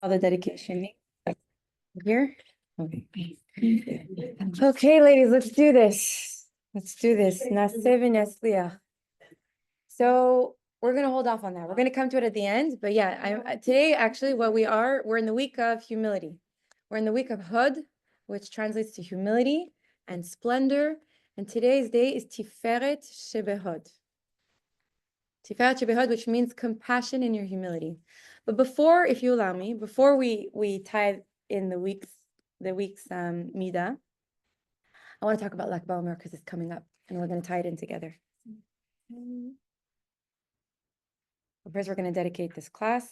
the dedication here. Okay. Okay, ladies, let's do this. Let's do this. Naaseh v'nasliach. So we're gonna hold off on that. We're gonna come to it at the end. But yeah, today actually we're in the week of humility. We're in the week of Hod, which translates to humility and splendor. And today's day is Tiferet Shebehod. Tiferet Shebehod, which means compassion in your humility. But before, if you allow me, before we tie in the week's Midah, I want to talk about Lag BaOmer because it's coming up, and we're going to tie it in together. First, we're going to dedicate this class.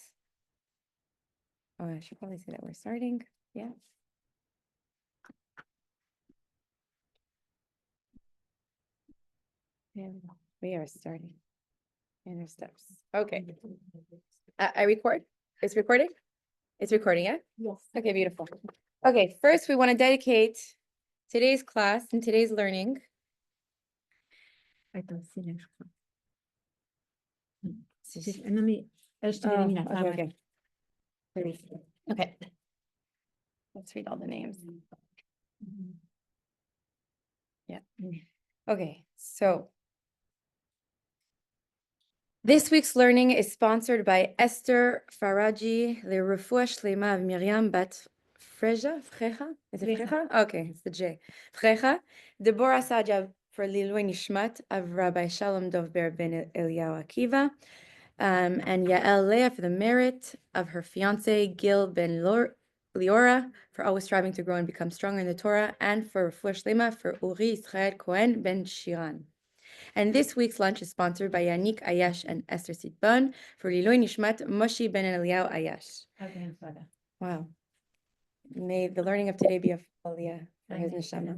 Oh, I should probably say that we're starting. Yeah. We are starting. Inner steps. Okay. I record. It's recording? It's recording, yeah? Yes. Okay, beautiful. Okay, first we want to dedicate today's class and today's learning. Attends, c'est là, je crois. Okay. Non, mais je te l'avais mis là. Okay. Let's read all the names. Yeah. Okay, so this week's learning is sponsored by Esther Faraji, the Refuah Shlema of Miriam Bat Freja? Is it Freja? Okay, it's the J. Freja. Deborah Sadia for Lilui Nishmat of Rabbi Shalom Dovber ben Eliyahu Akiva. And Yael Leah for the merit of her fiance Gil ben Liora for always striving to grow and become stronger in the Torah, and for Refuah Shlema for Uri Israel Cohen ben Shiran. And this week's lunch is sponsored by Yannick Ayash and Esther Sitbon for Lilui Nishmat Moshe ben Eliyahu Ayash. Wow. May the learning of today be a aliyah for his neshama.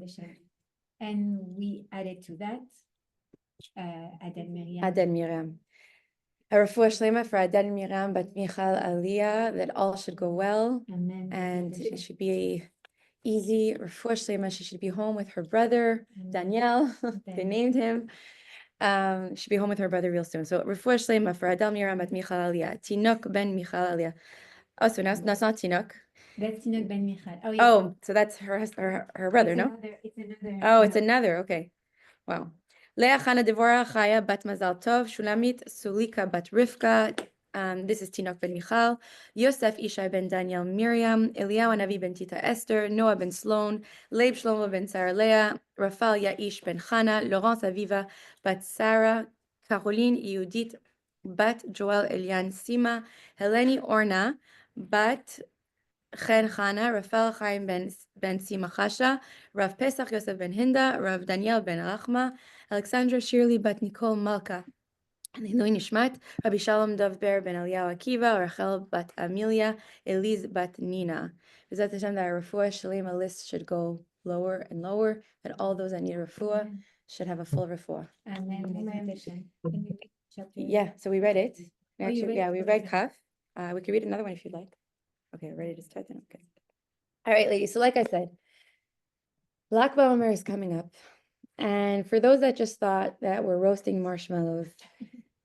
And we added to that Adel Miriam. Adel Miriam. A refuah shlema for Adel Miriam bat Michal Aliyah, that all should go well. Amen. And it should be easy. Refuah shlema, she should be home with her brother, Daniel. They named him. Should be home with her brother real soon. So refuah shlema for Adel Miriam bat Michal Aliyah. Tinok ben Michal Aliyah. Oh, so now that's not Tinok. That's Tinok ben Michal. Oh, yeah. Oh, so that's her brother, no? It's another. Oh, it's another. Okay. Wow. Leah Chana Devorah Chaya Bat Mazal Tov, Shulamit Sulika Bat Rivka. This is Tinok ben Michal, Yosef Ishai ben Daniel Miriam, Eliyahu Navi ben Tita Esther, Noah ben Sloan, Leib Shlomo ben Sarah Leah, Rafael Yaish ben Chana, Laurence Aviva Bat Sarah, Caroline Yehudit Bat Joel Elian Sima, Heleni Orna Bat Chen Chana, Rafael Chaim ben Sima Chasha, Rav Pesach Yosef ben Hinda, Rav Daniel ben Rachma, Alexandra Shirley bat Nicole Malka, and Lilui Nishmat, Rabbi Shalom Dovber ben Eliyahu Akiva, Rachel bat Amelia, Elise bat Nina. B'ezrat Hashem, that our refuah shalema list should go lower and lower, that all those that need refuah should have a full refuah. Amen. Yeah, so we read it. We read Kaf. We could read another one if you'd like. Okay, ready to start then? Okay. All right, ladies. So like I said, Lag BaOmer is coming up. And for those that just thought that we're roasting marshmallows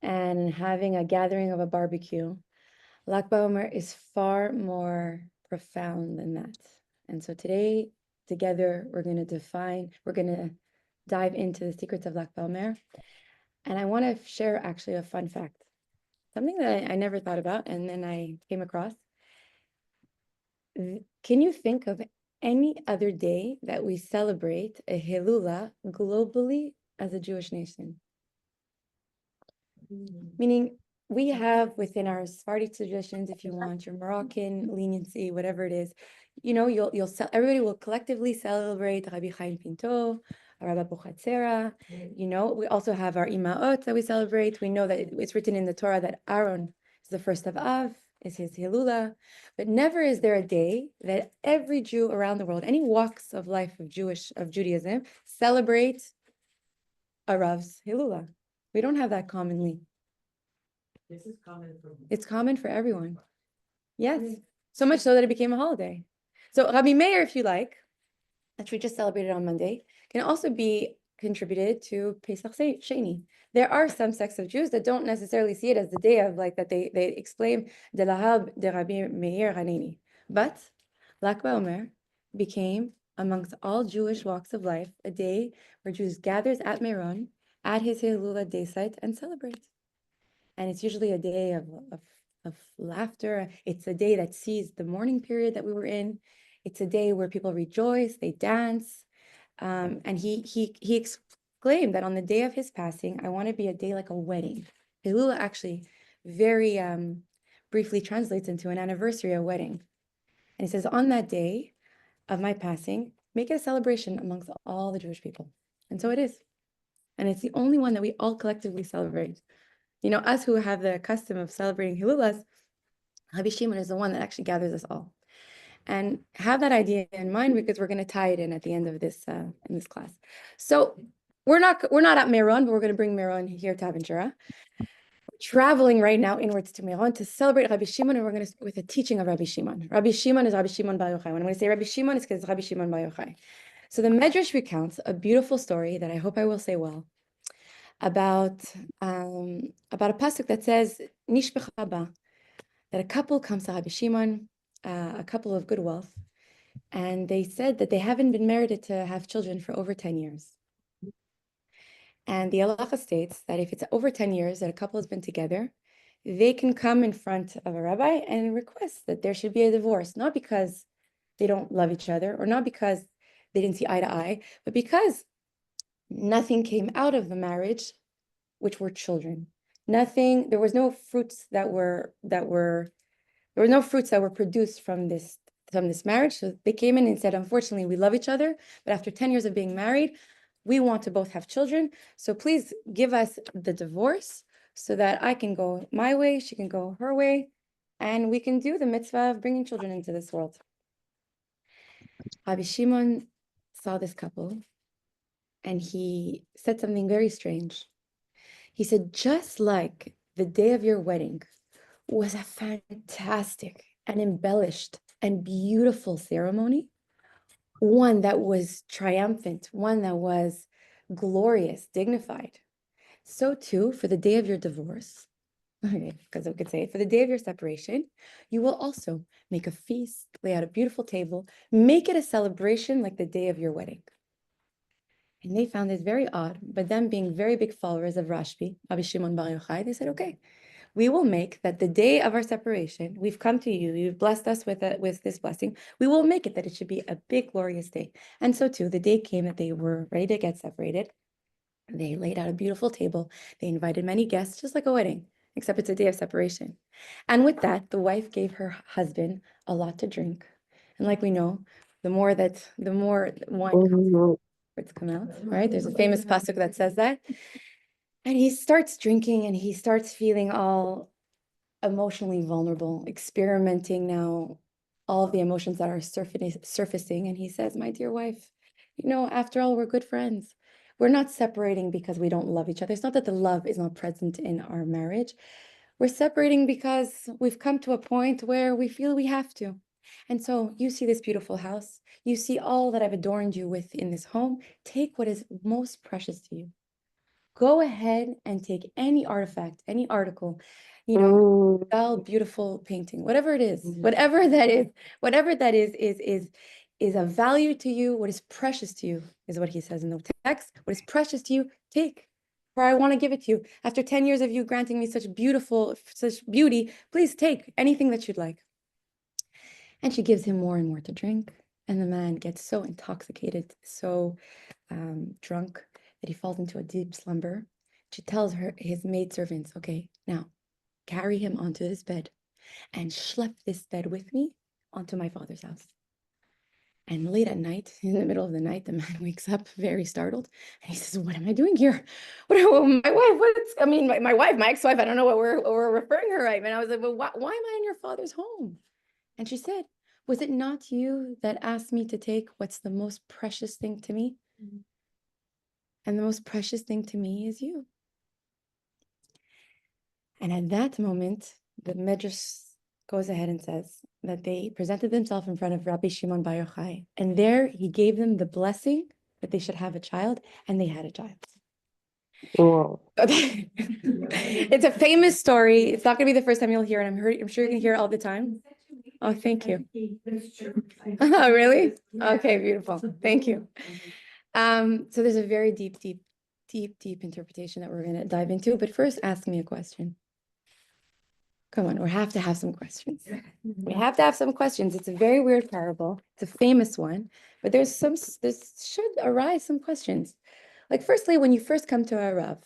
and having a gathering of a barbecue, Lag BaOmer is far more profound than that. And so today, together, we're going to dive into the secrets of Lag BaOmer. And I want to share actually a fun fact, something that I never thought about, and then I came across. Can you think of any other day that we celebrate a Hilula globally as a Jewish nation? Meaning, we have within our Sephardic traditions, if you want, your Moroccan leniency, whatever it is, everybody will collectively celebrate Rabbi Chaim Pinto, Rabbi Bochatzera. We also have our Imaot that we celebrate. We know that it's written in the Torah that Aaron is the first of Av, is his Hilula, but never is there a day that every Jew around the world, any walks of life of Judaism, celebrate a Rav's Hilula. We don't have that commonly. This is common for me. It's common for everyone. Yes, so much so that it became a holiday. So Rabbi Meir, if you like, which we just celebrated on Monday, can also be contributed to Pesach Sheni. There are some sects of Jews that don't necessarily see it as the day of like that they exclaim de lahab de Rabbi Meir Haneni. But Lag BaOmer became, amongst all Jewish walks of life, a day where Jews gathers at Meron, at his Hilula day site, and celebrate. And it's usually a day of laughter. It's a day that sees the mourning period that we were in. It's a day where people rejoice, they dance. And he exclaimed that on the day of his passing, I want to be a day like a wedding. Hilula actually very briefly translates into an anniversary, a wedding. And he says, on that day of my passing, make it a celebration amongst all the Jewish people. And so it is. And it's the only one that we all collectively celebrate. You know, us who have the custom of celebrating Hilulas, Rabbi Shimon is the one that actually gathers us all. And have that idea in mind because we're going to tie it in at the end of this in this class. So we're not at Meron, but we're going to bring Meron here to Aventura. We're traveling right now inwards to Meron to celebrate Rabbi Shimon, and we're going to with a teaching of Rabbi Shimon. Rabbi Shimon is Rabbi Shimon Bar Yochai. When I'm going to say Rabbi Shimon, it's because it's Rabbi Shimon Bar Yochai. So the Midrash recounts a beautiful story that I hope I will say well about a pasuk that says Nishbecha ba, that a couple comes to Rabbi Shimon, a couple of good wealth, and they said that they haven't been married to have children for over 10 years. And the halacha states that if it's over 10 years that a couple has been together, they can come in front of a rabbi and request that there should be a divorce, not because they don't love each other or not because they didn't see eye to eye, but because nothing came out of the marriage, which were children. Nothing, there was no fruits that were produced from this marriage. So they came in and said, unfortunately, we love each other, but after 10 years of being married, we want to both have children. So please give us the divorce so that I can go my way, she can go her way, and we can do the mitzvah of bringing children into this world. Rabbi Shimon saw this couple and he said something very strange. He said, just like the day of your wedding was a fantastic and embellished and beautiful ceremony, one that was triumphant, one that was glorious, dignified. So too, for the day of your divorce, okay, because I could say it, for the day of your separation, you will also make a feast, lay out a beautiful table, make it a celebration like the day of your wedding. And they found this very odd, but them being very big followers of Rashbi, Rabbi Shimon Bar Yochai, they said, okay, we will make that the day of our separation, we've come to you, you've blessed us with this blessing, we will make it that it should be a big, glorious day. And so too, the day came that they were ready to get separated. They laid out a beautiful table. They invited many guests, just like a wedding, except it's a day of separation. And with that, the wife gave her husband a lot to drink. And like we know, the more wine words come out, right? There's a famous pasuk that says that. And he starts drinking and he starts feeling all emotionally vulnerable, experimenting now all of the emotions that are surfacing. And he says, my dear wife, you know, after all, we're good friends. We're not separating because we don't love each other. It's not that the love is not present in our marriage. We're separating because we've come to a point where we feel we have to. And so you see this beautiful house. You see all that I've adorned you with in this home. Take what is most precious to you. Go ahead and take any artifact, any article, you know, beautiful painting, whatever it is, whatever that is of value to you. What is precious to you is what he says in the text. What is precious to you, take. For I want to give it to you. After 10 years of you granting me such beauty, please take anything that you'd like. And she gives him more and more to drink. And the man gets so intoxicated, so drunk, that he falls into a deep slumber. She tells his maidservants, okay, now carry him onto this bed and schlep this bed with me onto my father's house. And late at night, in the middle of the night, the man wakes up very startled. And he says, what am I doing here? My wife, my ex-wife, I don't know what we're referring her right. And I was like, well, why am I in your father's home? And she said, was it not you that asked me to take what's the most precious thing to me? Mm-hmm. And the most precious thing to me is you. And at that moment, the Midrash goes ahead and says that they presented themselves in front of Rabbi Shimon Bar Yochai. And there he gave them the blessing that they should have a child, and they had a child. Whoa. It's a famous story. It's not going to be the first time you'll hear it. I'm sure you can hear it all the time. Oh, thank you. Oh, really? Okay, beautiful. Thank you. So there's a very deep interpretation that we're going to dive into. But first, ask me a question. Come on, we have to have some questions. We have to have some questions. It's a very weird parable. It's a famous one, but there should arise some questions. Like, firstly, when you first come to a Rav,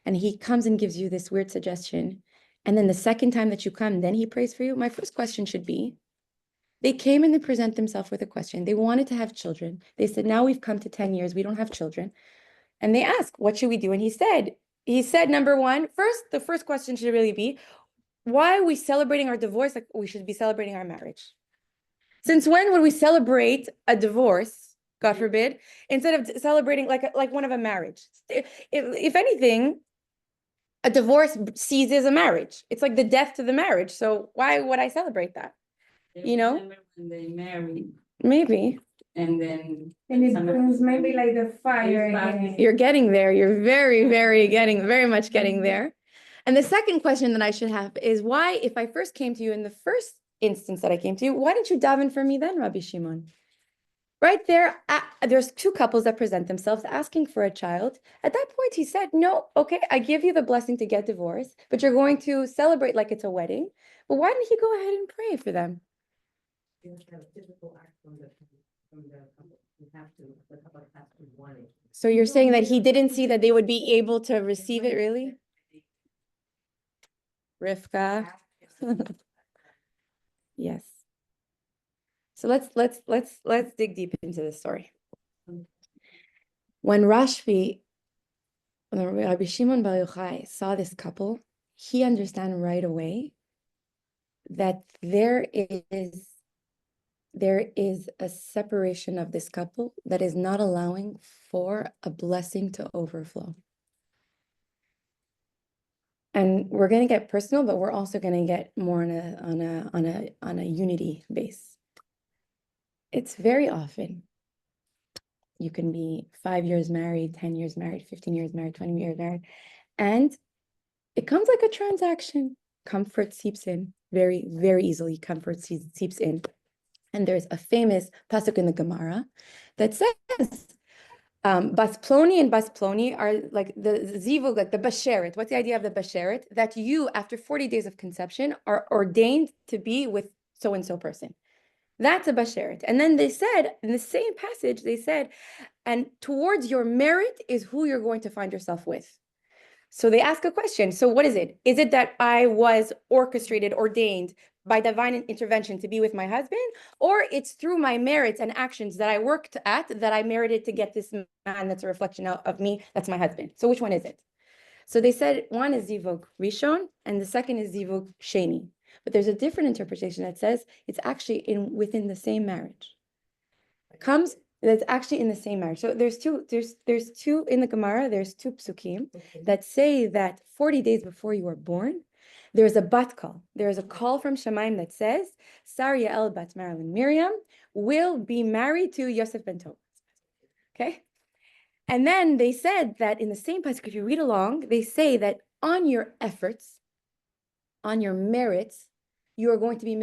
and he comes and gives you this weird suggestion, and then the second time that you come, then he prays for you, my first question should be, they came and they present themselves with a question. They wanted to have children. They said, now we've come to 10 years, we don't have children. And they ask, what should we do? And he said, number one, the first question should really be, why are we celebrating our divorce like we should be celebrating our marriage? Since when would we celebrate a divorce, God forbid, instead of celebrating like one of a marriage? If anything, a divorce seizes a marriage. It's like the death to the marriage. So why would I celebrate that? You know? Remember when they married, Maybe. and then. And it brings maybe like the fire again. You're getting there. You're very much getting there. And the second question that I should have is why, if I first came to you in the first instance that I came to you, why didn't you daven for me then, Rabbi Shimon? Right there, there's two couples that present themselves asking for a child. At that point, he said, no, okay, I give you the blessing to get divorced, but you're going to celebrate like it's a wedding. But why didn't he go ahead and pray for them? So you're saying that he didn't see that they would be able to receive it, really? Rivka. Yes. So let's dig deep into this story. When Rabbi Shimon Bar Yochai saw this couple, he understood right away that there is a separation of this couple that is not allowing for a blessing to overflow. And we're going to get personal, but we're also going to get more on a unity base. It's very often you can be 5 years married, 10 years married, 15 years married, 20 years married, and it comes like a transaction. Comfort seeps in very, very easily. Comfort seeps in. And there's a famous pasuk in the Gemara that says, Bas Ploni and Bas Ploni are like the zivug, like the basheret. What's the idea of the basheret? That you, after 40 days of conception, are ordained to be with so-and-so person. That's a basheret. And then they said, in the same passage, they said, and towards your merit is who you're going to find yourself with. So they ask a question. So what is it? Is it that I was ordained by divine intervention to be with my husband? Or it's through my merits and actions that I worked at that I merited to get this man that's a reflection of me, that's my husband. So which one is it? So they said one is zivug rishon and the second is zivug sheni. But there's a different interpretation that says it's actually within the same marriage. That's actually in the same marriage. So there's two in the Gemara, there's two psukim that say that 40 days before you were born, there's a bat call. There's a call from Shemaim that says, Sarah Yael bat Marilyn Miriam will be married to Yosef ben Tov. Okay? And then they said that in the same pasuk, if you read along, they say that on your efforts, on your merits, you are going to be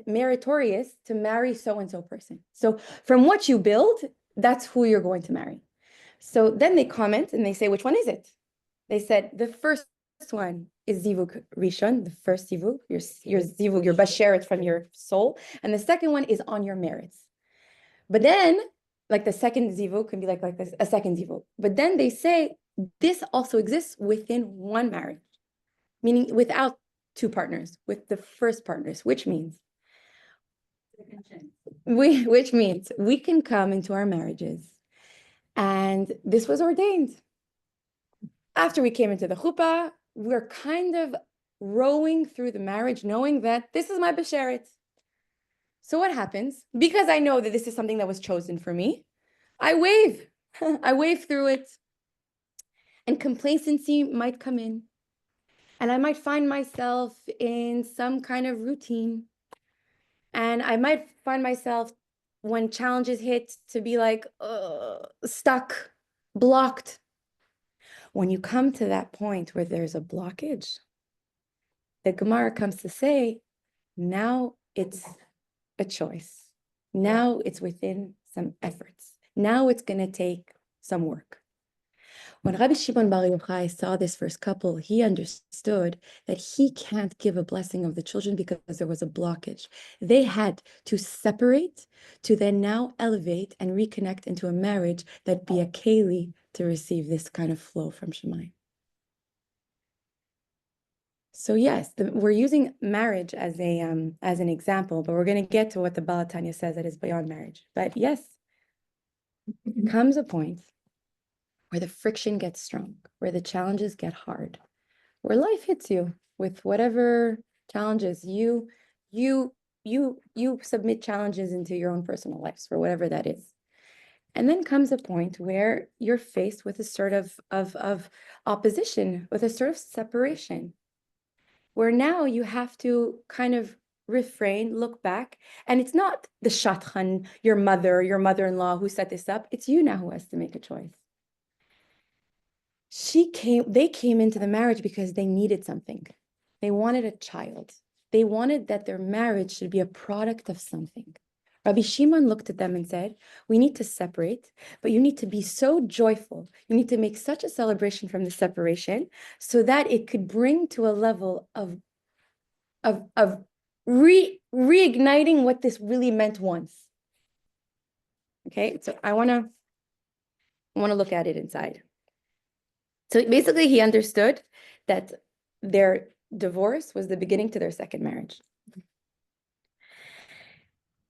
meritorious to marry so-and-so person. So from what you build, that's who you're going to marry. So then they comment and they say, which one is it? They said, the first one is zivug rishon, the first zivug, your zivug, your basheret from your soul. And the second one is on your merits. But then, like the second zivug can be like this, a second zivug. But then they say, this also exists within one marriage, meaning without two partners, with the first partners, which means we can come into our marriages, and this was ordained. After we came into the chuppah, we're kind of rowing through the marriage, knowing that this is my basheret. So what happens? Because I know that this is something that was chosen for me, I wave. I wave through it, and complacency might come in. And I might find myself in some kind of routine. And I might find myself when challenges hit, to be like stuck, blocked. When you come to that point where there's a blockage, the Gemara comes to say, now it's a choice. Now it's within some efforts. Now it's going to take some work. When Rabbi Shimon Bar Yochai saw this first couple, he understood that he can't give a blessing of the children because there was a blockage. They had to separate to then now elevate and reconnect into a marriage that be a keli to receive this kind of flow from Shemayim. So yes, we're using marriage as an example, but we're going to get to what the Baal Tanya says that is beyond marriage. But yes, comes a point where the friction gets strong, where the challenges get hard, where life hits you with whatever challenges you submit challenges into your own personal lives for whatever that is. And then comes a point where you're faced with a sort of opposition, with a sort of separation, where now you have to kind of refrain, look back, and it's not the shadchan, your mother-in-law who set this up. It's you now who has to make a choice. They came into the marriage because they needed something. They wanted a child. They wanted that their marriage should be a product of something. Rabbi Shimon looked at them and said, we need to separate, but you need to be so joyful. You need to make such a celebration from the separation so that it could bring to a level of reigniting what this really meant once. Okay, so I want to look at it inside. So basically, he understood that their divorce was the beginning to their second marriage.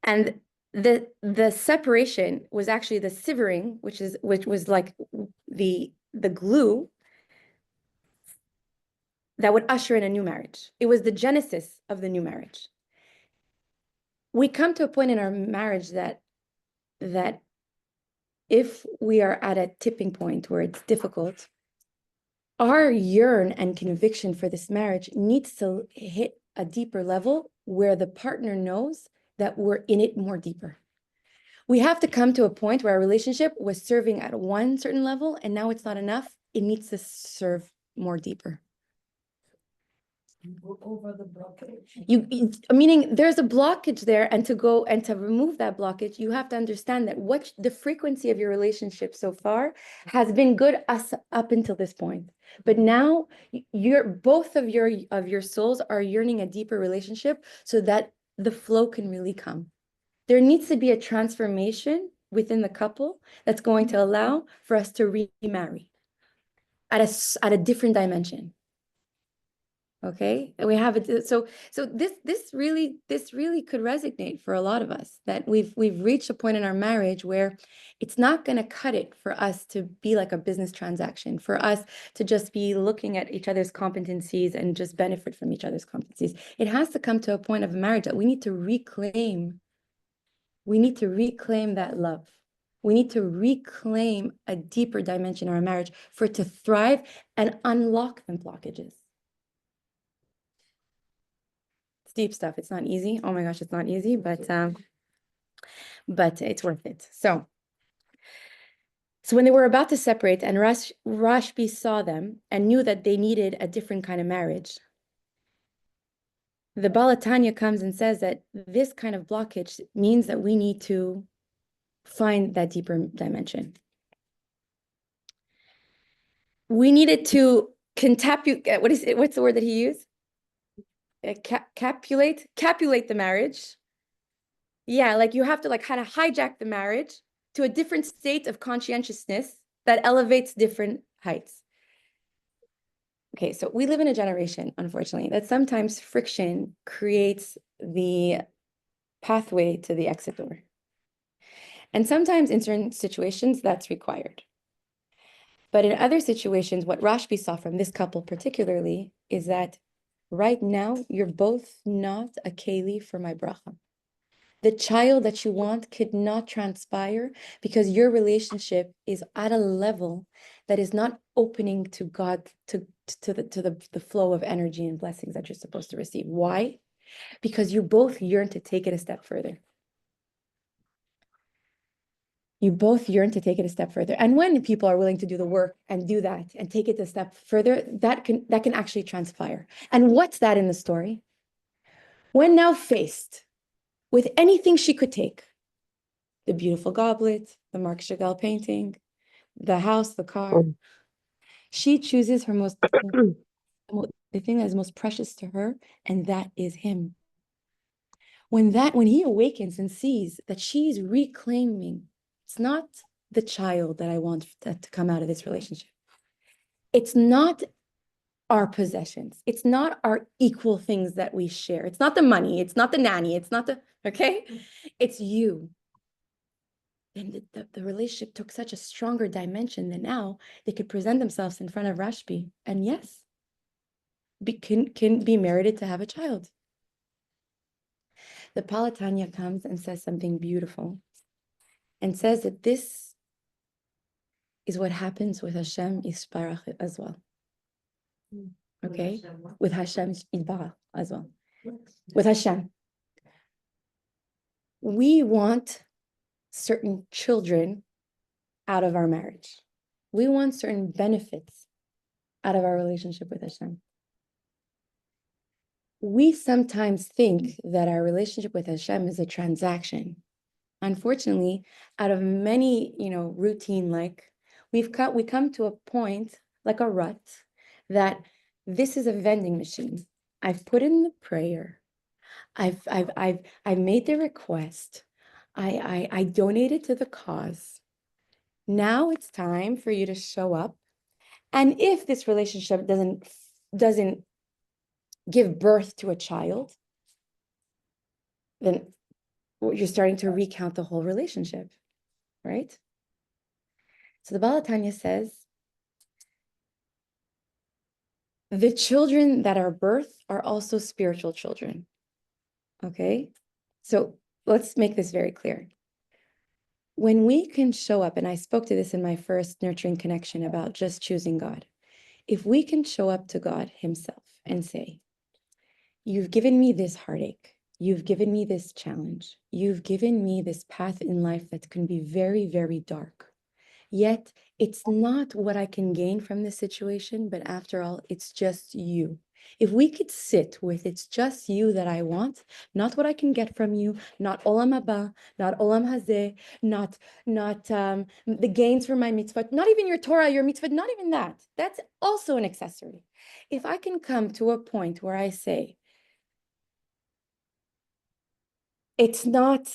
And the separation was actually the sivering, which was like the glue that would usher in a new marriage. It was the genesis of the new marriage. We come to a point in our marriage that if we are at a tipping point where it's difficult, our yearn and conviction for this marriage needs to hit a deeper level where the partner knows that we're in it more deeper. We have to come to a point where our relationship was serving at one certain level and now it's not enough. It needs to serve more deeper. Over the blockage. Meaning there's a blockage there, and to go and to remove that blockage, you have to understand that what the frequency of your relationship so far has been good up until this point. But now both of your souls are yearning a deeper relationship so that the flow can really come. There needs to be a transformation within the couple that's going to allow for us to remarry at a different dimension. Okay, and we have it. So this really could resonate for a lot of us, that we've reached a point in our marriage where it's not going to cut it for us to be like a business transaction, for us to just be looking at each other's competencies and just benefit from each other's competencies. It has to come to a point of marriage that we need to reclaim that love. We need to reclaim a deeper dimension in our marriage for it to thrive and unlock them blockages. Deep stuff. It's not easy. Oh my gosh, it's not easy, but it's worth it. So when they were about to separate and Rashbi saw them and knew that they needed a different kind of marriage, the Baal Tanya comes and says that this kind of blockage means that we need to find that deeper dimension. We needed to contapulate. What's the word that he used? Capulate the marriage. Yeah, like you have to like kind of hijack the marriage to a different state of conscientiousness that elevates different heights. Okay, so we live in a generation, unfortunately, that sometimes friction creates the pathway to the exit door. And sometimes in certain situations that's required. But in other situations, what Rashbi saw from this couple particularly is that right now, you're both not a keli for my bracha. The child that you want could not transpire because your relationship is at a level that is not opening to God, to the flow of energy and blessings that you're supposed to receive. Why? Because you both yearn to take it a step further. You both yearn to take it a step further. And when people are willing to do the work and do that and take it a step further, that can actually transpire. And what's that in the story? When now faced with anything she could take, the beautiful goblet, the Marc Chagall painting, the house, the car, she chooses her the thing that is most precious to her, and that is him. When he awakens and sees that she's reclaiming, it's not the child that I want to come out of this relationship. It's not our possessions. It's not our equal things that we share. It's not the money. It's not the nanny. It's not okay? It's you. And the relationship took such a stronger dimension that now they could present themselves in front of Rashbi. And yes, can be merited to have a child. The Palatanya comes and says something beautiful and says that this is what happens with Hashem Yisparach as well. Okay? With Hashem Yisparach as well. With Hashem. We want certain children out of our marriage. We want certain benefits out of our relationship with Hashem. We sometimes think that our relationship with Hashem is a transaction. Unfortunately, out of many, routine, we come to a point like a rut that this is a vending machine. I've put in the prayer. I've made the request. I donated to the cause. Now it's time for you to show up. And if this relationship doesn't give birth to a child, then you're starting to recount the whole relationship, right? So the Baal Tanya says, the children that are birthed are also spiritual children, okay? So let's make this very clear. When we can show up, and I spoke to this in my first Nurturing Connection about just choosing God. If we can show up to God himself and say, you've given me this heartache. You've given me this challenge. You've given me this path in life that can be very, very dark. Yet it's not what I can gain from this situation, but after all, it's just you. If we could sit with it's just you that I want, not what I can get from you, not olam haba, not olam hazeh, not the gains from my mitzvah, not even your Torah, your mitzvah, not even that. That's also an accessory. If I can come to a point where I say, it's not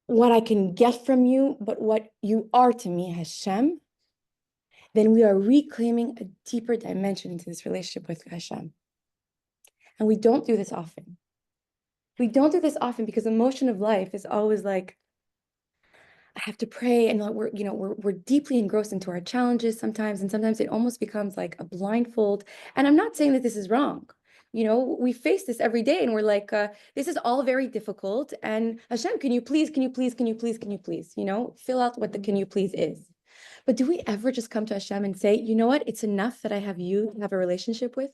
what I can get from you, but what you are to me, Hashem, then we are reclaiming a deeper dimension into this relationship with Hashem. And we don't do this often. We don't do this often because the motion of life is always like, I have to pray, and we're deeply engrossed into our challenges sometimes, and sometimes it almost becomes like a blindfold. And I'm not saying that this is wrong. We face this every day, and we're like, this is all very difficult. And Hashem, can you please, fill out what the can you please is. But do we ever just come to Hashem and say, you know what? It's enough that I have you to have a relationship with?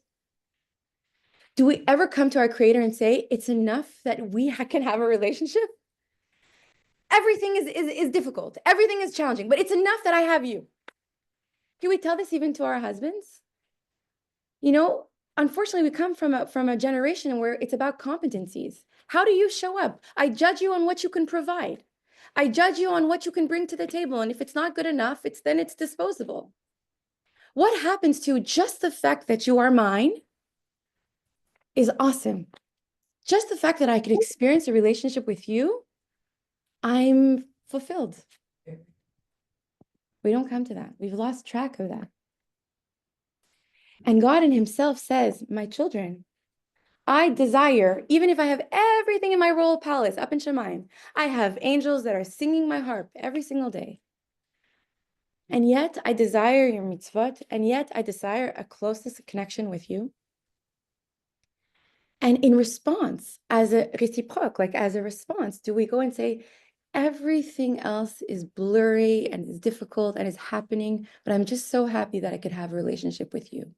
Do we ever come to our Creator and say, it's enough that we can have a relationship? Everything is difficult. Everything is challenging, but it's enough that I have you. Can we tell this even to our husbands? Unfortunately, we come from a generation where it's about competencies. How do you show up? I judge you on what you can provide. I judge you on what you can bring to the table. And if it's not good enough, then it's disposable. What happens to just the fact that you are mine is awesome. Just the fact that I could experience a relationship with you, I'm fulfilled. We don't come to that. We've lost track of that. And God in himself says, my children, I desire, even if I have everything in my royal palace up in Shemayim, I have angels that are singing my harp every single day. And yet I desire your mitzvot, and yet I desire a closeness, a connection with you. And in response, as a reciproc, as a response, do we go and say, everything else is blurry and is difficult and is happening, but I'm just so happy that I could have a relationship with you.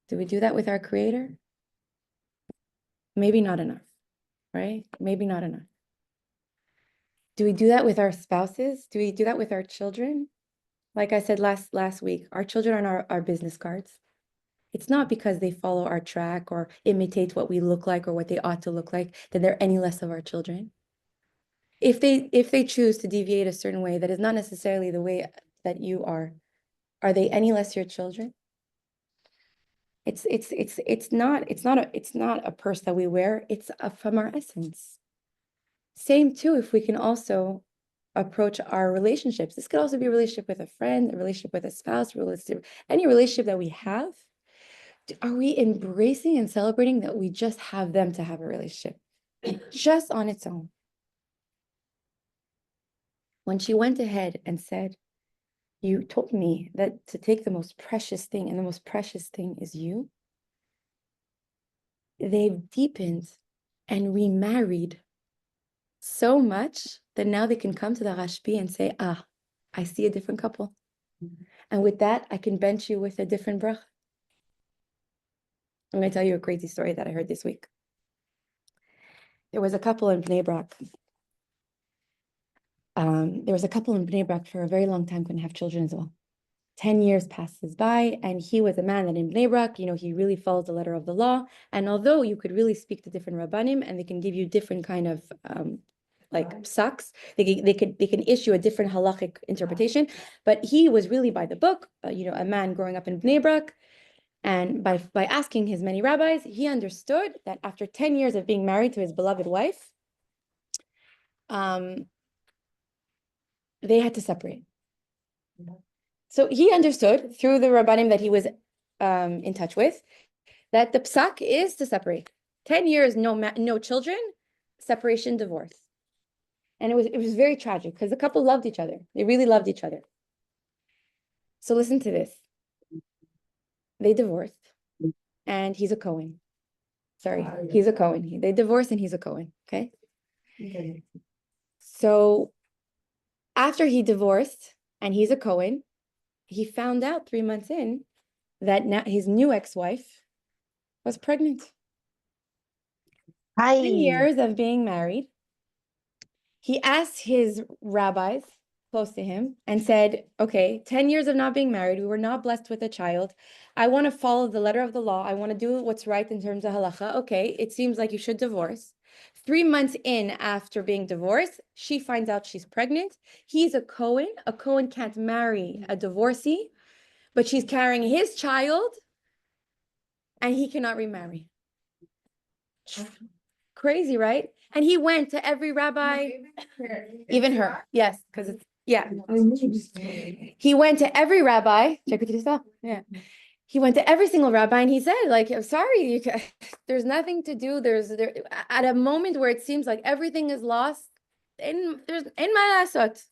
Do we do that with our Creator? Maybe not enough, right? Maybe not enough. Do we do that with our spouses? Do we do that with our children? Like I said last week, our children are our business cards. It's not because they follow our track or imitate what we look like or what they ought to look like that they're any less of our children. If they choose to deviate a certain way that is not necessarily the way that you are they any less your children? It's not a purse that we wear. It's from our essence. Same too, if we can also approach our relationships. This could also be a relationship with a friend, a relationship with a spouse, any relationship that we have. Are we embracing and celebrating that we just have them to have a relationship just on its own? When she went ahead and said, you told me that to take the most precious thing, and the most precious thing is you, they've deepened and remarried so much that now they can come to the Rashbi and say, I see a different couple. And with that, I can bench you with a different bracha. I'm going to tell you a crazy story that I heard this week. There was a couple in Bnei Brak. For a very long time, couldn't have children as well. 10 years passes by, and he was a man that in Bnei Brak, he really follows the letter of the law. And although you could really speak to different rabbanim, and they can give you different kind of psaks, they can issue a different halachic interpretation, but he was really by the book. A man growing up in Bnei Brak, and by asking his many rabbis, he understood that after 10 years of being married to his beloved wife, they had to separate. So he understood through the rabbanim that he was in touch with that the psak is to separate. 10 years, no children, separation, divorce. And it was very tragic because the couple loved each other. They really loved each other. So listen to this. They divorced, and he's a Cohen. Sorry, he's a Cohen. They divorced and he's a Cohen, okay? So after he divorced and he's a Cohen, he found out 3 months in that now his new ex-wife was pregnant. 10 years of being married. He asked his rabbis close to him and said, okay, 10 years of not being married, we were not blessed with a child. I want to follow the letter of the law. I want to do what's right in terms of halacha. Okay, it seems like you should divorce. 3 months in after being divorced, she finds out she's pregnant. He's a Cohen. A Cohen can't marry a divorcee, but she's carrying his child and he cannot remarry. Crazy, right? And he went to every rabbi, even her. Yes, because it's, yeah. He went to every rabbi. Yeah. He went to every single rabbi and he said, like, I'm sorry, there's nothing to do. At a moment where it seems like everything is lost, there's in my lasot.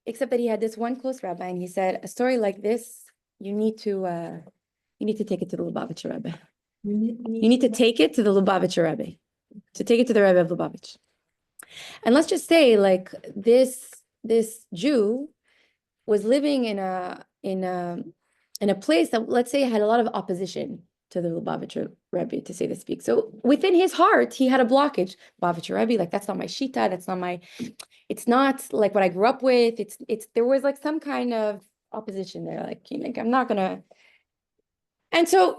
Except that he had this one close rabbi and he said, a story like this, you need to take it to the Lubavitcher Rebbe. You need to take it to the Lubavitcher Rebbe, to take it to the Rebbe of Lubavitch. And let's just say, like, this Jew was living in a place that, let's say, had a lot of opposition to the Lubavitcher Rebbe, to say the speak. So within his heart, he had a blockage. Lubavitcher Rebbe, like, that's not my shita, it's not like what I grew up with. There was like some kind of opposition there. Like, I'm not gonna. And so,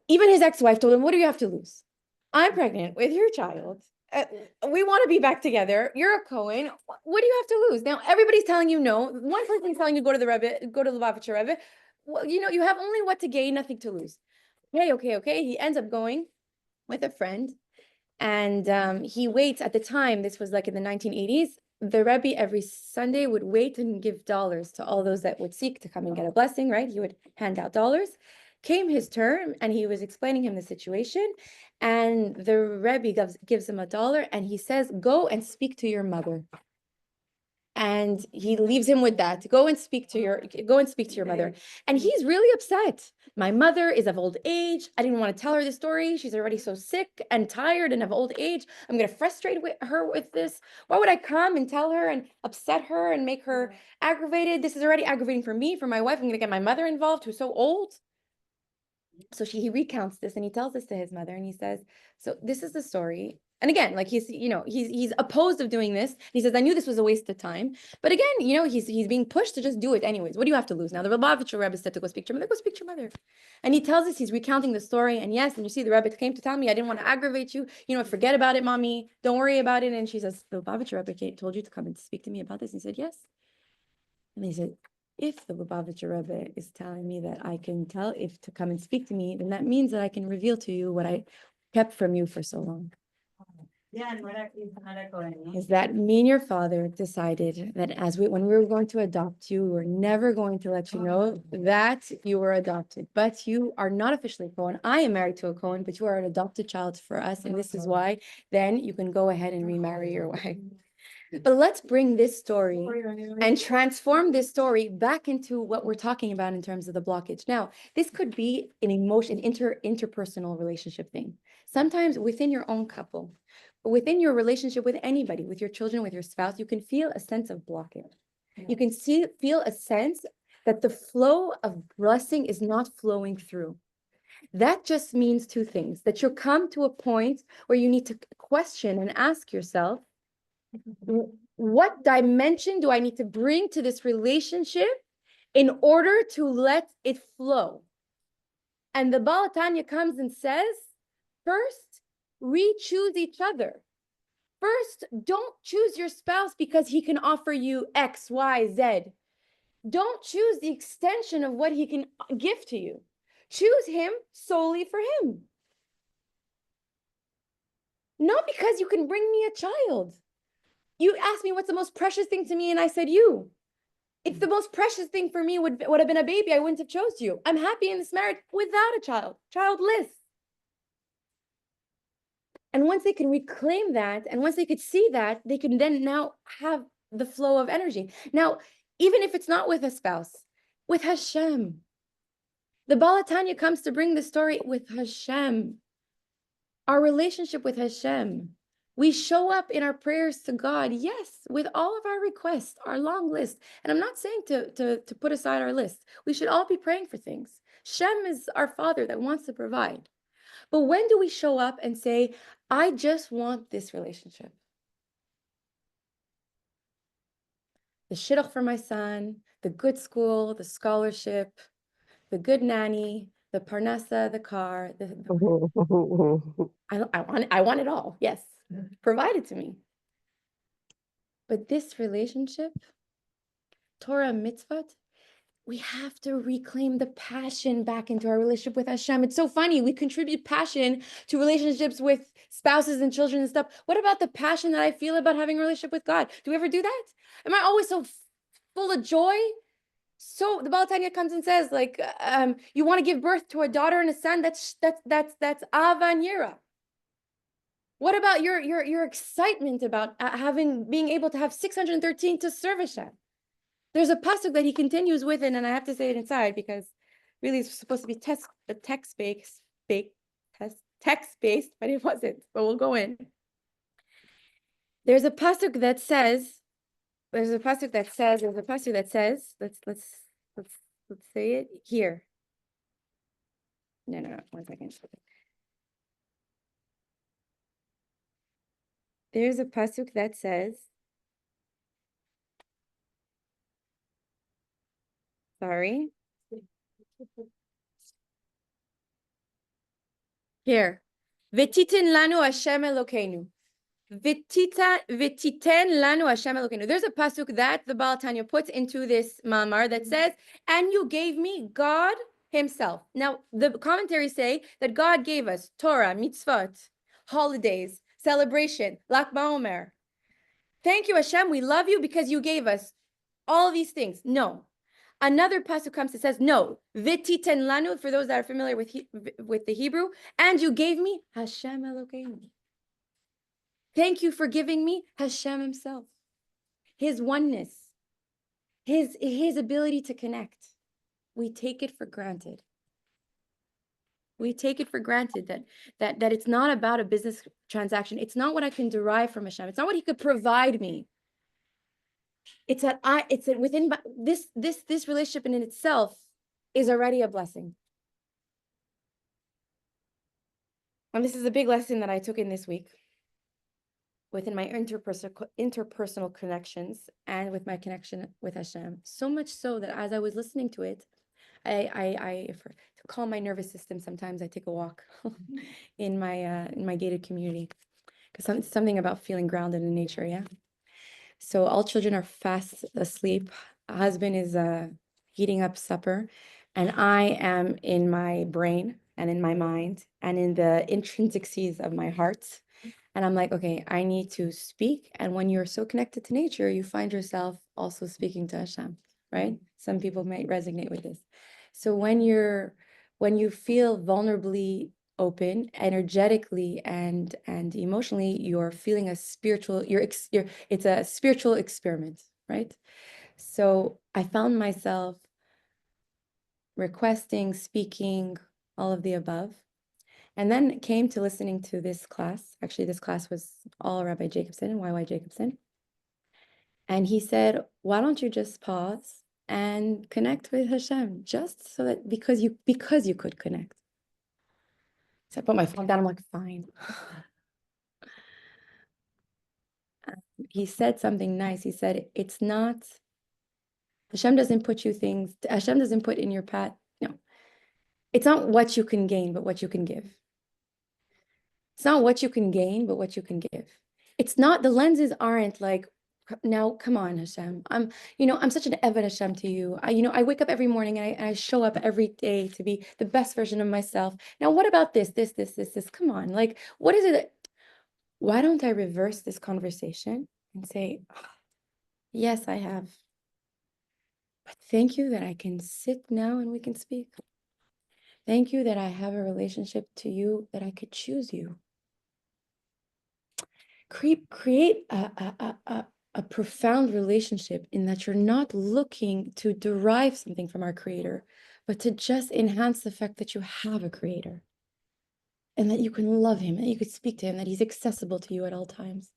even his ex-wife told him, what do you have to lose? I'm pregnant with your child. We want to be back together. You're a Cohen. What do you have to lose? Now, everybody's telling you no. One person's telling you go to the Rebbe, go to the Lubavitcher Rebbe. Well, you have only what to gain, nothing to lose. Okay. He ends up going with a friend. And he waits at the time, this was like in the 1980s, the Rebbe every Sunday would wait and give dollars to all those that would seek to come and get a blessing, right? He would hand out dollars. Came his turn and he was explaining him the situation, and the Rebbe gives him $1 and he says, go and speak to your mother. And he leaves him with that. Go and speak to your mother. And he's really upset. My mother is of old age. I didn't want to tell her the story. She's already so sick and tired and of old age. I'm going to frustrate her with this. Why would I come and tell her and upset her and make her aggravated? This is already aggravating for me, for my wife. I'm going to get my mother involved, who's so old. So he recounts this and he tells this to his mother and he says, so this is the story. And again, like he's opposed of doing this. He says, I knew this was a waste of time. But again, he's being pushed to just do it anyways. What do you have to lose? Now, the Lubavitcher Rebbe said to go speak to your mother, go speak to your mother. And he tells us, he's recounting the story. And yes, and you see, the Rebbe came to tell me, I didn't want to aggravate you. Forget about it, mommy. Don't worry about it. And she says, the Lubavitcher Rebbe told you to come and speak to me about this. And he said, yes. And he said, if the Lubavitcher Rebbe is telling me that I can tell if to come and speak to me, then that means that I can reveal to you what I kept from you for so long. Is that me and your father decided that when we were going to adopt you, we were never going to let you know that you were adopted. But you are not officially a Cohen. I am married to a Cohen, but you are an adopted child for us. And this is why then you can go ahead and remarry your wife. But let's bring this story and transform this story back into what we're talking about in terms of the blockage. Now, this could be an interpersonal relationship thing. Sometimes within your own couple, within your relationship with anybody, with your children, with your spouse, you can feel a sense of blockage. You can feel a sense that the flow of blessing is not flowing through. That just means two things, that you'll come to a point where you need to question and ask yourself, what dimension do I need to bring to this relationship in order to let it flow? And the Baal Tanya comes and says, first, re-choose each other. First, don't choose your spouse because he can offer you X, Y, Z. Don't choose the extension of what he can give to you. Choose him solely for him. Not because you can bring me a child. You asked me what's the most precious thing to me, and I said you. If the most precious thing for me would have been a baby, I wouldn't have chose you. I'm happy in this marriage without a child, childless. And once they can reclaim that, and once they could see that, they can then now have the flow of energy. Now, even if it's not with a spouse, with Hashem. The Baal Tanya comes to bring the story with Hashem. Our relationship with Hashem. We show up in our prayers to God, yes, with all of our requests, our long list. And I'm not saying to put aside our list. We should all be praying for things. Shem is our Father that wants to provide. But when do we show up and say, I just want this relationship? The shidduch for my son, the good school, the scholarship, the good nanny, the parnasa, the car. I want it all. Yes, provide it to me. But this relationship, Torah mitzvot, we have to reclaim the passion back into our relationship with Hashem. It's so funny. We contribute passion to relationships with spouses and children and stuff. What about the passion that I feel about having a relationship with God? Do we ever do that? Am I always so full of joy? So the Baal Tanya comes and says, like, you want to give birth to a daughter and a son. That's Ava and Yira. What about your excitement about being able to have 613 to serve Hashem? There's a pasuk that he continues with, and I have to say it inside because really it's supposed to be text-based, but it wasn't. But we'll go in. There's a pasuk that says. Let's say it here. No, 1 second. There's a pasuk that says, sorry. Here. V'titin lanu Hashem Elokeinu. V'titen lanu Hashem Elokeinu. There's a pasuk that the Baal Tanya puts into this mamar that says, and you gave me God himself. Now, the commentaries say that God gave us Torah, mitzvot, holidays, celebration, Lach BaOmer. Thank you, Hashem. We love you because you gave us all these things. No. Another pasuk comes and says, no, v'titen lanu, for those that are familiar with the Hebrew, and you gave me Hashem Elokeinu. Thank you for giving me Hashem himself, his oneness, his ability to connect. We take it for granted. We take it for granted that it's not about a business transaction. It's not what I can derive from Hashem. It's not what he could provide me. It's that within this relationship in itself is already a blessing. And this is a big lesson that I took in this week. within my interpersonal connections and with my connection with Hashem. So much so that as I was listening to it, to calm my nervous system, sometimes I take a walk in my gated community because something about feeling grounded in nature. Yeah. So all children are fast asleep. Husband is heating up supper, and I am in my brain and in my mind and in the intrinsics of my heart. And I'm like, okay, I need to speak. And when you're so connected to nature, you find yourself also speaking to Hashem, right? Some people might resonate with this. So when you feel vulnerably open, energetically and emotionally, you're feeling a spiritual, it's a spiritual experiment, right? So I found myself requesting, speaking, all of the above. And then it came to listening to this class. Actually, this class was all Rabbi Jacobson and YY Jacobson. And he said, why don't you just pause and connect with Hashem, just so that because you could connect. So I put my phone down. I'm like, fine. He said something nice. He said, it's not, Hashem doesn't put Hashem doesn't put in your path. No, it's not what you can gain, but what you can give. It's not what you can gain, but what you can give. It's not, the lenses aren't like, now, come on, Hashem. I'm such an Eved Hashem to you. I wake up every morning and I show up every day to be the best version of myself. Now, what about this? Come on. Like, what is it? Why don't I reverse this conversation and say, yes, I have. But thank you that I can sit now and we can speak. Thank you that I have a relationship to you, that I could choose you. Create a profound relationship in that you're not looking to derive something from our Creator, but to just enhance the fact that you have a Creator and that you can love Him, that you could speak to Him, that He's accessible to you at all times,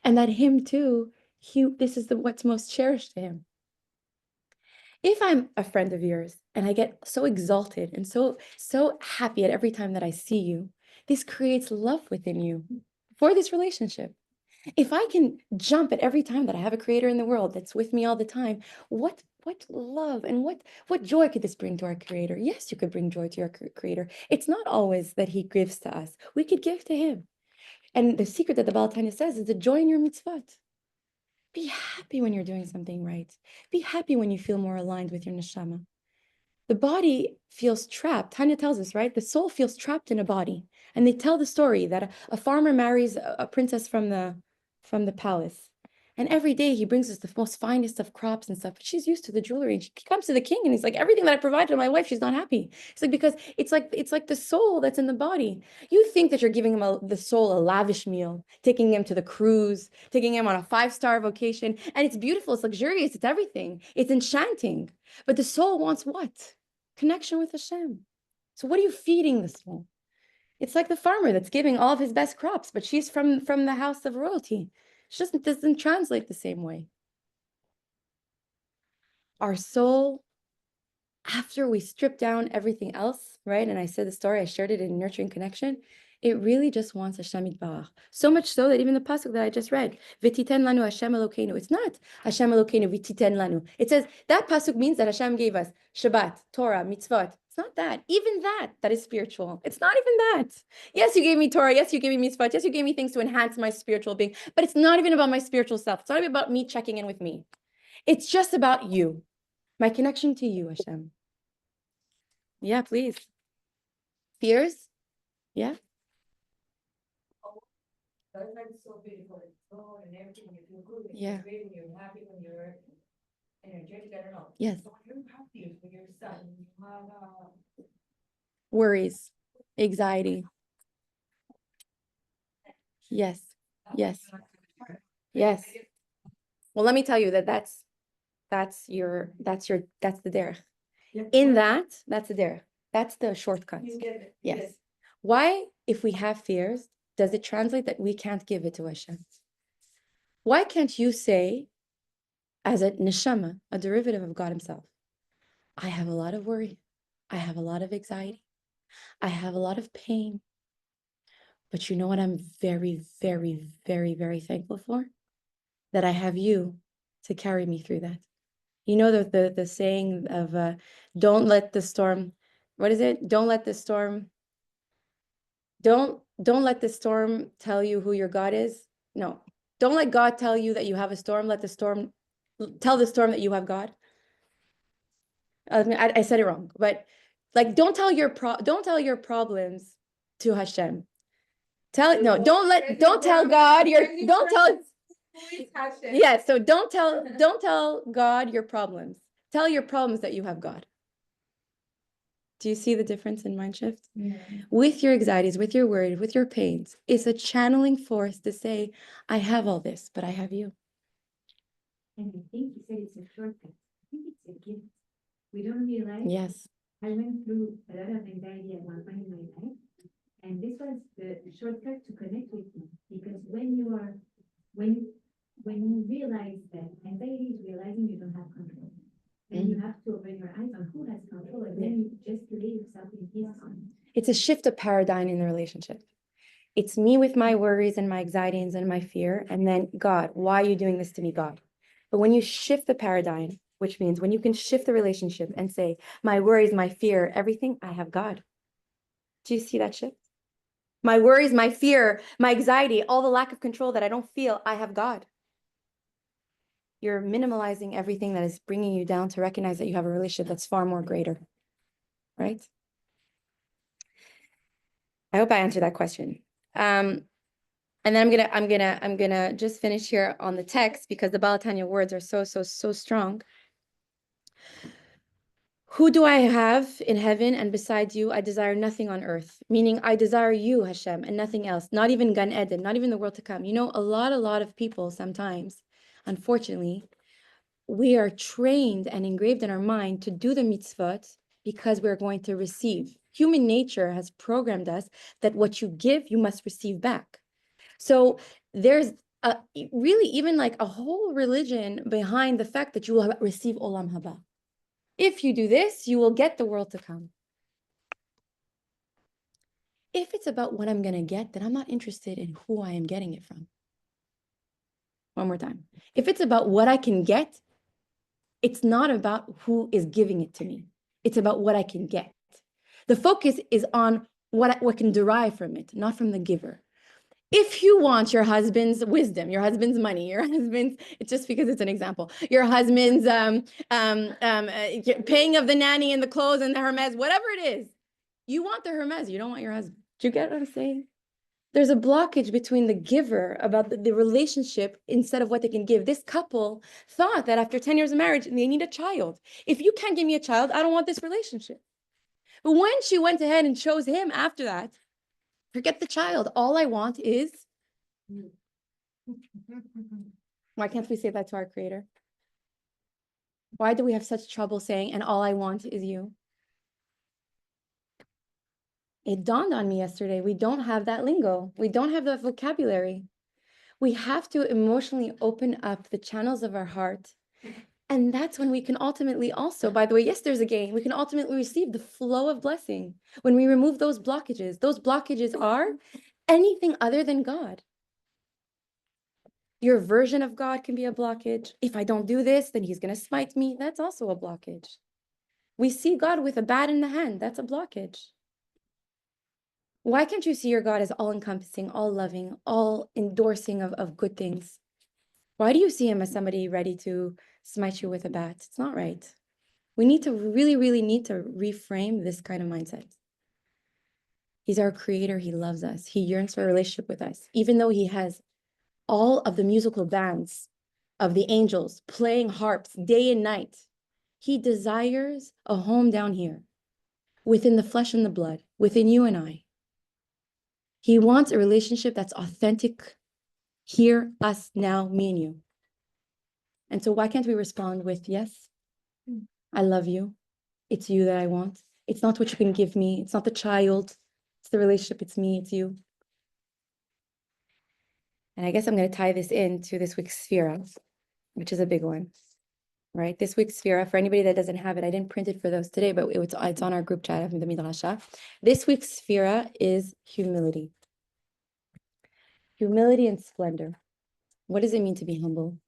and that Him too, this is what's most cherished to Him. If I'm a friend of yours and I get so exalted and so happy at every time that I see you, this creates love within you for this relationship. If I can jump at every time that I have a Creator in the world that's with me all the time, what love and what joy could this bring to our Creator? Yes, you could bring joy to your Creator. It's not always that He gives to us. We could give to Him. And the secret that the Baal Tanya says is the joy in your mitzvot. Be happy when you're doing something right. Be happy when you feel more aligned with your neshama. The body feels trapped. Tanya tells us, right? The soul feels trapped in a body. And they tell the story that a farmer marries a princess from the palace. And every day he brings us the most finest of crops and stuff. But she's used to the jewelry. And she comes to the king and he's like, everything that I provided to my wife, she's not happy. It's like, because it's like the soul that's in the body. You think that you're giving him the soul a lavish meal, taking him to the cruise, taking him on a 5-star vacation. And it's beautiful, it's luxurious, it's everything. It's enchanting. But the soul wants what? Connection with Hashem. So what are you feeding the soul? It's like the farmer that's giving all of his best crops, but she's from the house of royalty. She doesn't translate the same way. Our soul, after we strip down everything else, right? And I said the story, I shared it in Nurturing Connection. It really just wants Hashem Yitbarach. So much so that even the pasuk that I just read, V'titen lanu Hashem Elokeinu. It's not Hashem Elokeinu v'titen lanu. It says that pasuk means that Hashem gave us Shabbat, Torah, mitzvot. It's not that. Even that is spiritual. It's not even that. Yes, you gave me Torah. Yes, you gave me mitzvot. Yes, you gave me things to enhance my spiritual being. But it's not even about my spiritual self. It's not even about me checking in with me. It's just about you. My connection to you, Hashem. Yeah, please. Fears? Yeah. That's so beautiful. It's so and everything you feel good. When Yeah. you're great, when you're happy, when you're energetic, I don't know. Yes. So when you're happy for yourself, you have Worries, anxiety. Yes. Yes. Yes. Well, let me tell you that's the derech. In that's the derech. That's the shortcut. You get it. Yes. Why, if we have fears, does it translate that we can't give it to Hashem? Why can't you say, as a neshama, a derivative of God Himself, I have a lot of worry, I have a lot of anxiety, I have a lot of pain, But you know what I'm very, very, very, very thankful for? That I have you to carry me through that. You know the saying of don't let the storm, what is it? Don't let the storm tell you who your God is. No, don't let God tell you that you have a storm. Let the storm tell the storm that you have God. I said it wrong, but like don't tell your problems to Hashem. Don't tell God don't tell so don't tell God your problems. Tell your problems that you have God. Do you see the difference in mind shift? Yeah. With your anxieties, with your worries, with your pains, it's a channeling force to say, I have all this, but I have you. And I think you said it's a shortcut. I think it's a gift. We don't realize. Yes. I went through a lot of anxiety at one point in my life, and this was the shortcut to connect with me. Because when you realize that anxiety is realizing you don't have control, then you have to open your eyes on who has control, and then you just lay yourself in his arms. It's a shift of paradigm in the relationship. It's me with my worries and my anxieties and my fear, and then God, why are you doing this to me, God? But when you shift the paradigm, which means when you can shift the relationship and say, my worries, my fear, everything, I have God. Do you see that shift? My worries, my fear, my anxiety, all the lack of control that I don't feel, I have God. You're minimalizing everything that is bringing you down to recognize that you have a relationship that's far more greater, right? I hope I answered that question. And then I'm gonna just finish here on the text because the Balatanya words are so strong. Who do I have in heaven and besides you? I desire nothing on earth. Meaning I desire you, Hashem, and nothing else. Not even Gan Eden, not even the world to come. You know, a lot of people sometimes, unfortunately, we are trained and engraved in our mind to do the mitzvot because we're going to receive. Human nature has programmed us that what you give, you must receive back. So there's really even like a whole religion behind the fact that you will receive Olam Haba. If you do this, you will get the world to come. If it's about what I'm going to get, then I'm not interested in who I am getting it from. One more time. If it's about what I can get, it's not about who is giving it to me. It's about what I can get. The focus is on what can derive from it, not from the giver. If you want your husband's wisdom, your husband's money, your husband's, it's just because it's an example, your husband's paying of the nanny and the clothes and the Hermes, whatever it is, you want the Hermes, you don't want your husband. Do you get what I'm saying? There's a blockage between the giver about the relationship instead of what they can give. This couple thought that after 10 years of marriage, they need a child. If you can't give me a child, I don't want this relationship. But when she went ahead and chose him after that, forget the child. All I want is. Why can't we say that to our Creator? Why do we have such trouble saying, and all I want is you? It dawned on me yesterday. We don't have that lingo. We don't have that vocabulary. We have to emotionally open up the channels of our heart. And that's when we can ultimately also, by the way, yes, there's a gain. We can ultimately receive the flow of blessing when we remove those blockages. Those blockages are anything other than God. Your version of God can be a blockage. If I don't do this, then he's going to smite me. That's also a blockage. We see God with a bat in the hand. That's a blockage. Why can't you see your God as all-encompassing, all-loving, all endorsing of good things? Why do you see him as somebody ready to smite you with a bat? It's not right. We need to really need to reframe this kind of mindset. He's our creator. He loves us. He yearns for a relationship with us, even though he has all of the musical bands of the angels playing harps day and night. He desires a home down here, within the flesh and the blood, within you and I. He wants a relationship that's authentic, here, us, now, me and you. And so why can't we respond with, yes, I love you. It's you that I want. It's not what you can give me. It's not the child. It's the relationship. It's me. It's you. And I guess I'm going to tie this into this week's Sphira, which is a big one, right? This week's Sphira, for anybody that doesn't have it, I didn't print it for those today, but it's on our group chat of the Midrasha. This week's Sphira is humility. Humility and splendor. What does it mean to be humble?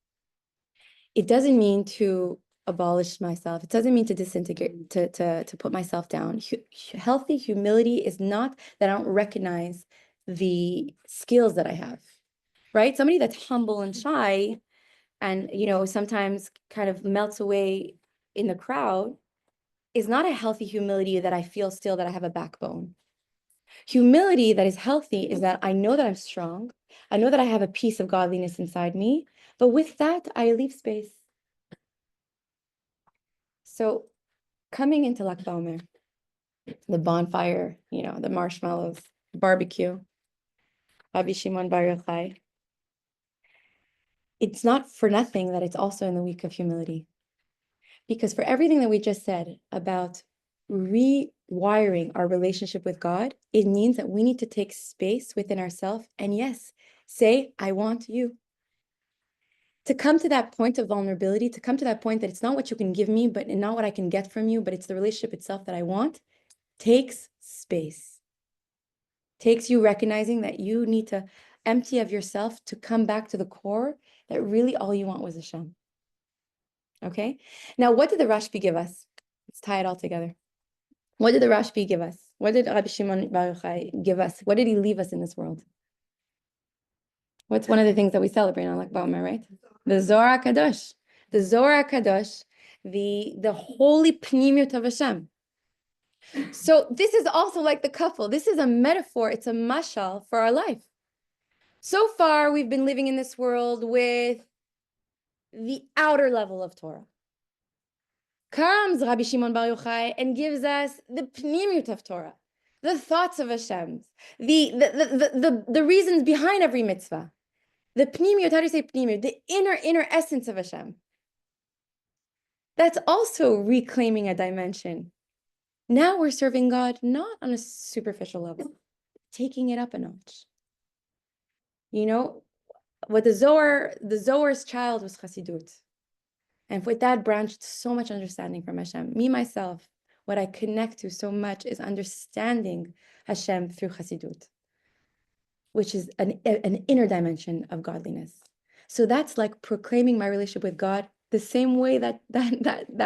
It doesn't mean to abolish myself. It doesn't mean to disintegrate, to put myself down. Healthy humility is not that I don't recognize the skills that I have, right? Somebody that's humble and shy and, sometimes kind of melts away in the crowd is not a healthy humility that I feel still that I have a backbone. Humility that is healthy is that I know that I'm strong. I know that I have a piece of godliness inside me, but with that, I leave space. So coming into Lag BaOmer, the bonfire, the marshmallows, barbecue, Rabbi Shimon Bar Yochai, it's not for nothing that it's also in the week of humility. Because for everything that we just said about rewiring our relationship with God, it means that we need to take space within ourselves and yes, say, I want you. To come to that point of vulnerability, to come to that point that it's not what you can give me, but not what I can get from you, but it's the relationship itself that I want, takes space. Takes you recognizing that you need to empty of yourself to come back to the core that really all you want was Hashem. Okay? Now, what did the Rashbi give us? Let's tie it all together. What did the Rashbi give us? What did Rabbi Shimon Bar Yochai give us? What did he leave us in this world? What's one of the things that we celebrate on Lag BaOmer, right? The Zohar HaKadosh. The Zohar HaKadosh, the holy pnimiut of Hashem. So this is also like the couple. This is a metaphor. It's a mashal for our life. So far, we've been living in this world with the outer level of Torah. Comes Rabbi Shimon Bar Yochai and gives us the pnimiut of Torah, the thoughts of Hashem, the reasons behind every mitzvah. The pnimiut, how do you say pnimiut? The inner essence of Hashem. That's also reclaiming a dimension. Now we're serving God not on a superficial level, taking it up a notch. What the Zohar's child was Chassidut. And with that branched so much understanding from Hashem. Me, myself, what I connect to so much is understanding Hashem through Chassidut, which is an inner dimension of godliness. So that's like proclaiming my relationship with God the same way that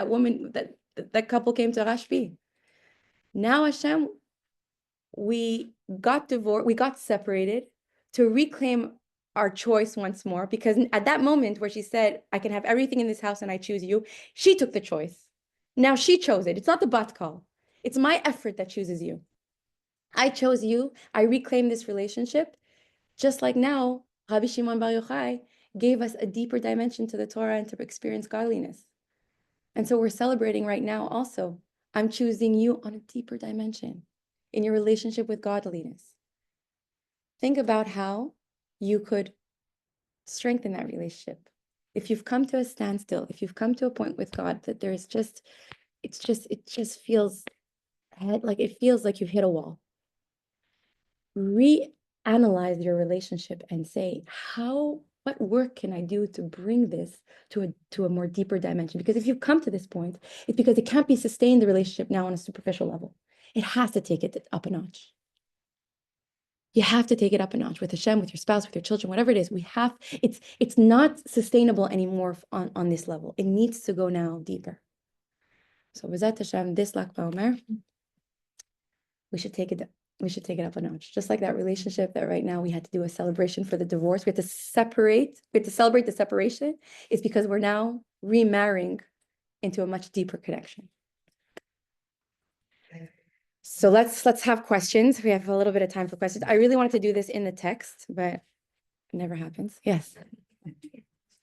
woman, that couple came to Rashbi. Now Hashem, we got divorced, we got separated to reclaim our choice once more, because at that moment where she said, I can have everything in this house and I choose you, she took the choice. Now she chose it. It's not the bat call. It's my effort that chooses you. I chose you. I reclaim this relationship. Just like now, Rabbi Shimon Bar Yochai gave us a deeper dimension to the Torah and to experience godliness. And so we're celebrating right now also. I'm choosing you on a deeper dimension in your relationship with godliness. Think about how you could strengthen that relationship. If you've come to a standstill, if you've come to a point with God that it just feels like you've hit a wall. Reanalyze your relationship and say, what work can I do to bring this to a more deeper dimension? Because if you've come to this point, it's because it can't be sustained, the relationship now on a superficial level. It has to take it up a notch. You have to take it up a notch with Hashem, with your spouse, with your children, whatever it is. It's not sustainable anymore on this level. It needs to go now deeper. So B'ezrat Hashem, this Lag BaOmer, we should take it up a notch. Just like that relationship that right now we had to do a celebration for the divorce. We had to celebrate the separation. It's because we're now remarrying into a much deeper connection. So let's have questions. We have a little bit of time for questions. I really wanted to do this in the text, but it never happens. Yes.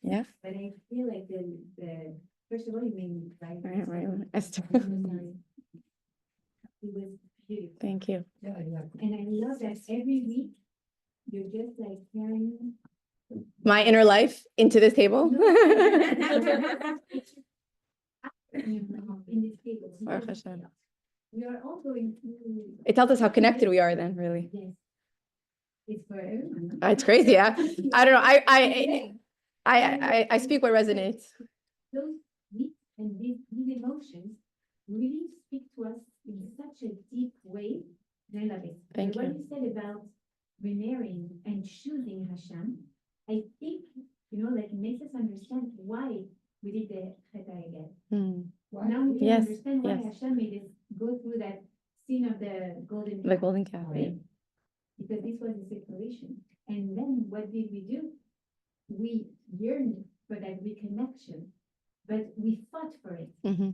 Yeah. But I feel like the first of all, you made me cry. Right. Esther. It was beautiful. Thank you. And I love that every week you're just like carrying My inner life into this table. in this table. Baruch Hashem. We are all going through. It tells us how connected we are then, really. Yes. It's for everyone. It's crazy, yeah. I don't know. I speak what resonates. Those weeks and these emotions really speak to us in such a deep way. And I love it. Thank What you. you said about remarrying and choosing Hashem, I think, like it makes us understand why we did the Chet HaEgel. Mm. Now we can Yes, understand why yes. Hashem made us go through that scene of the golden The calf, golden calf, yeah. right? Because this was a separation. And then what did we do? We yearned for that reconnection, but we fought for it. Mm-hmm.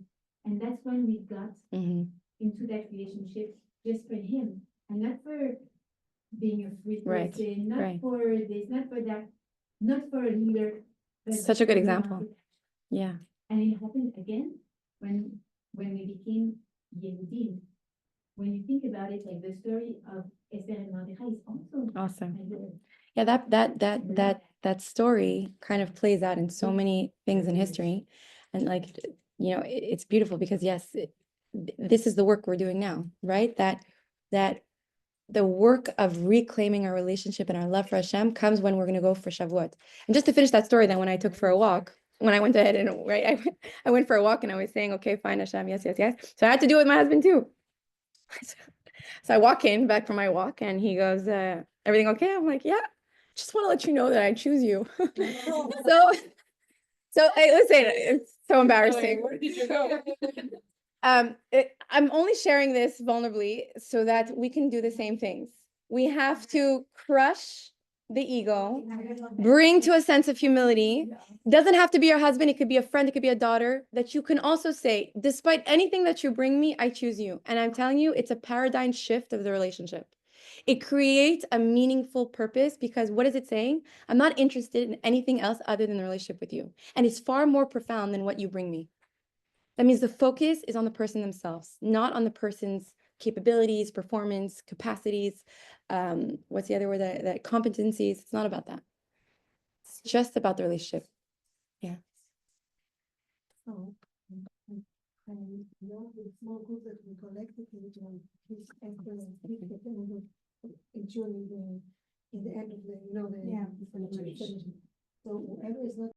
And that's when we got Mm-hmm. into that relationship just for him and not for being a free Right, person, not right. for this, not for that, not for a leader. but Such a good for example. God. Yeah. And it happened again when we became Yehudim. When you think about it, like the story of Esther and Mordechai is also Awesome. like the- Yeah, that story kind of plays out in so many things in history. And like, it's beautiful because yes, this is the work we're doing now, right? That the work of reclaiming our relationship and our love for Hashem comes when we're going to go for Shavuot. And just to finish that story, then when I took for a walk, when I went ahead and right, I went for a walk and I was saying, okay, fine, Hashem, yes, yes, yes. So I had to do it with my husband too. So I walk in back from my walk and he goes, everything okay? I'm like, yeah, just want to let you know that I choose you. So hey, listen, it's so embarrassing. Where did you go? I'm only sharing this vulnerably so that we can do the same things. We have to crush the ego, bring to a sense of humility. Doesn't have to be your husband, it could be a friend, it could be a daughter, that you can also say, despite anything that you bring me, I choose you. And I'm telling you, it's a paradigm shift of the relationship. It creates a meaningful purpose because what is it saying? I'm not interested in anything else other than the relationship with you. And it's far more profound than what you bring me. That means the focus is on the person themselves, not on the person's capabilities, performance, capacities. What's the other word? That competencies. It's not about that. It's just about the relationship. Yeah. So, and the small group that we collected his in the end of the, the, Yeah. so whoever is not